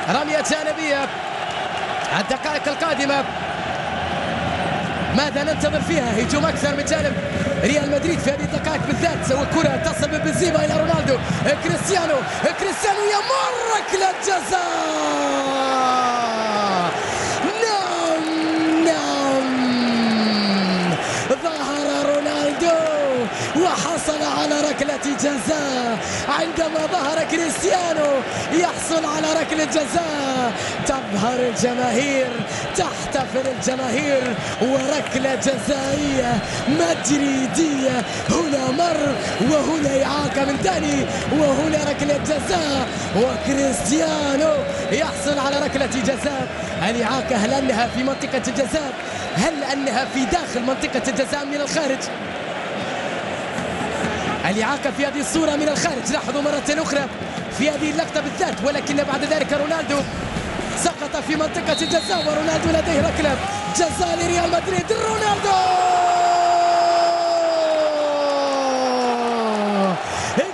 رمية جانبية. الدقائق القادمة ماذا ننتظر فيها؟ هجوم أكثر من جانب ريال مدريد في هذه الدقائق بالذات، وكرة تصل ببنزيما إلى رونالدو. كريستيانو يمر ركلة جزاء. نعم ظهر رونالدو وحصل على ركلة جزاء. عندما ظهر كريستيانو يحصل على ركلة جزاء، تبهر الجماهير، تحتفل الجماهير، وركلة جزائية مدريدية. هنا مر وهنا إعاقة من ثاني وهنا ركلة جزاء، وكريستيانو يحصل على ركلة جزاء. الإعاقة هل أنها في منطقة الجزاء؟ هل أنها في داخل منطقة الجزاء من الخارج؟ الإعاقة في هذه الصورة من الخارج، لاحظوا مرة أخرى في هذه اللقطة بالذات، ولكن بعد ذلك رونالدو سقط في منطقة الجزاء، ورونالدو لديه ركلة جزاء لريال مدريد. رونالدو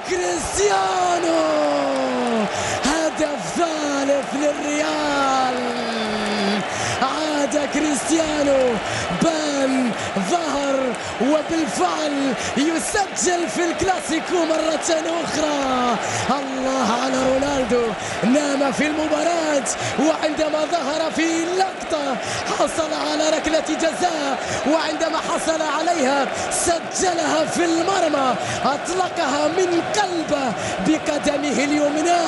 كريستيانو هدف ثالث للريال. عاد كريستيانو، بان، ظهر، وبالفعل يسجل في الكلاسيكو مرة أخرى. الله على رونالدو، نام في المباراة، وعندما ظهر في اللقطة حصل على ركلة جزاء، وعندما حصل عليها سجلها في المرمى، أطلقها من قلبه بقدمه اليمنى.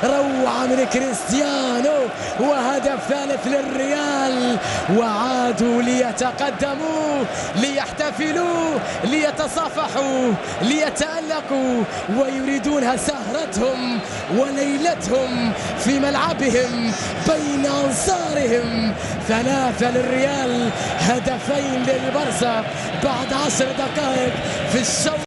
روعة من كريستيانو، وهدف ثالث للريال. وعادوا ليتقدموا، ليحتفلوا، ليتصافحوا، ليتألقوا، ويريدونها سهرتهم وليلتهم في ملعبهم بين أنصارهم. 3 للريال، هدفين للبرسا بعد 10 دقائق في الشوط.